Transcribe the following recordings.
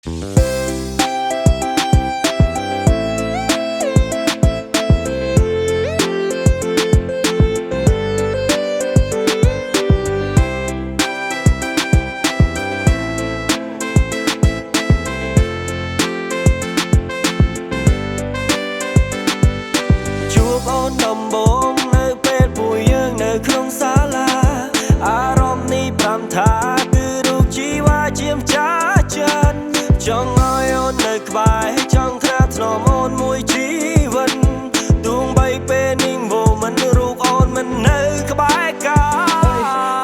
ដំបងនៅពេលពួកយើងនៅក្នុងសាលាអារម្មណ៍នេះប្រាំថាគឺរូបជីវ៉ាជាម្ចាស់ចិត្តចង់ឲ្យអូននៅក្បែរចង់ថ្នាក់ថ្នមអូនមួយជីវិតទោះបីពេលនេះមិនរូបអូនមិននៅក្បែរកា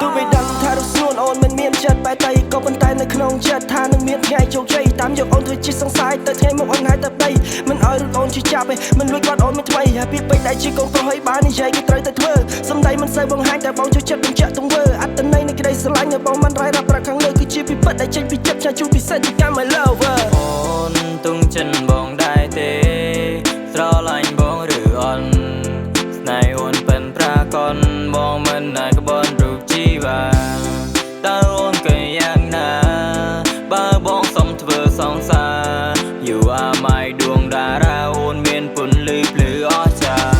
ទោះបីដឹងថារូបស្នួនអូនមិនមានចិត្តបែកតៃក៏ប៉ុន្តែនៅក្នុងចិត្តថានឹងមានថ្ងៃជោគជ័យតាមយកអូនធ្វើជាសង្ស័យទៅថ្ងៃមកអូនហើយទៅដីមិនឲ្យរូបអូនជាចាប់ឯងមិនលួចគាត់អូនមិនថ្មីហើយពីពេកដៃជាកូនប្រុសឲ្យបាននិយាយគឺត្រូវតែធ្វើសំដីមិនសូវបង្ហាញតែបងចូលចិត្តបញ្ជាក់ទង្វើអត្តន័យនៃក្តីស្រឡាញ់ឲ្យបងមិនរាយរាប់ប្រាក់ខាងលើគឺជាពីពិតដែលចេញពីចិត្តចាជួបពិសេសជាកម្ម my lover អូនទុំចិនបងដែរទេស្រឡាញ់បងឬអន់ស្នេហ៍អូនប៉ិនប្រាកនបងមិនអាចក្បន់រូបជីវ៉ាតើអូនក៏យ៉ាងណាបើបងសុំធ្វើសង្សារ You are my ដួងតារាអូនមានពន្លឺភ្លឺអស្ចារ្យ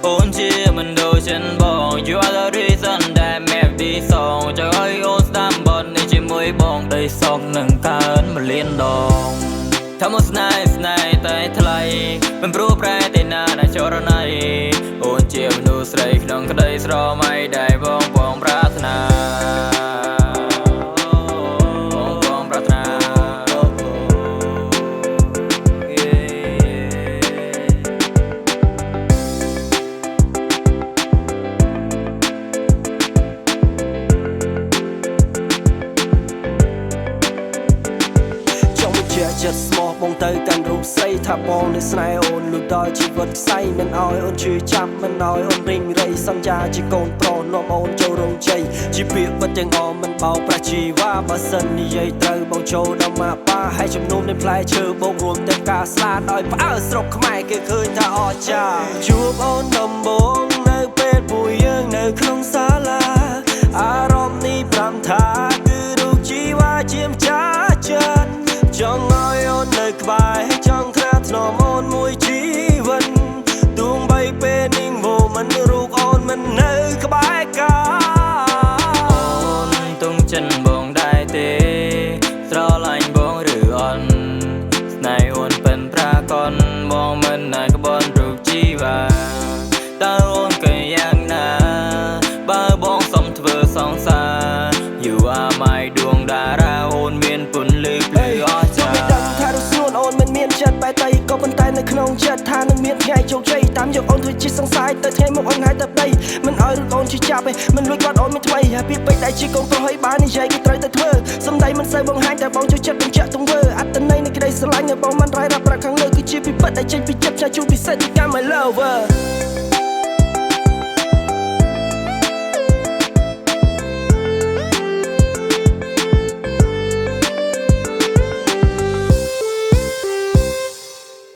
អូនជាមិនដូចចិនបង You are the reason that make this song ចង់ឲ្យអូនស្ដាប់បទនេះជាមួយបងដីសងនឹងកើន1លានដងថាមកស្នេហ៍តែថ្លៃមិនព្រោះប្រែទេណាដែលចរណៃអូនជាមនុស្សស្រីក្នុងក្តីស្រមៃដែលបងប្រាថ្នាចិត្តស្មោះបងទៅកាន់រូបស្រីថាបងនៅស្នេហ៍អូនលុះដល់ជីវិតខ្សែមិនឲ្យអូនជឿចាប់មិនឲ្យអូនរិញរៃសន្យាជាកូនប្រុសនាំអូនចូលរោងជ័យជាពាក្យពិតទាំងអមមិនបោកប្រាស់ជីវ៉ាបើសិននិយាយត្រូវបងចូលដល់មកប៉ាហើយជំនុំនៃផ្លែឈើបងរួមទាំងការស្លាដោយផ្អើលស្រុកខ្មែរគេឃើញថាអស្ចារ្យជួបអូនដំបងនៅពេលពួកយើងនៅក្នុងសាលាអារម្មណ៍នេះប្រាំថាគឺរូបជីវ៉ាជាម្ចាស់ចិត្តចង់ឲ្យអូននៅក្បែរចង់ថ្នាក់ថ្នមអូនមួយជីវិតទោះបីពេលនេះមិនរូបអូនមិននៅក្បែរកាអូនទុំចិនបងដែរទេស្រឡាញ់បងឬអន់ស្នេហ៍អូនប៉ិនប្រាកនបងមិនអាចក្បន់រូបជីវ៉ាតើអូនក៏យ៉ាងណាបើបងសុំធ្វើសង្សារ You are my ដួងតារាអូនមានពន្លឺភ្លឺអស្ចារ្យថារូបស្នួនអូនមិនមានចិត្តបែកតៃក៏ប៉ុន្តែនៅក្នុងចិត្តថានឹងមានថ្ងៃជោគជ័យតាមយកអូនធ្វើជាសង្ស័យទៅថ្ងៃមកអូនហើយទៅដីមិនឲ្យរូបអូនជាចាប់ឯងមិនលួចគាត់អូនមិនថ្មីហើយពីពេកដៃជាកូនប្រុសឲ្យបាននិយាយគឺត្រូវតែធ្វើសំដីមិនសូវបង្ហាញតែបងចូលចិត្តបញ្ជាក់ទង្វើអត្តន័យនៃក្តីស្រឡាញ់ឲ្យបងមិនរាយរាប់ប្រាក់ខាងលើគឺជាពីពិតដែលចេញពីចិត្តចាជួបពិសេសជាកម្ម my lover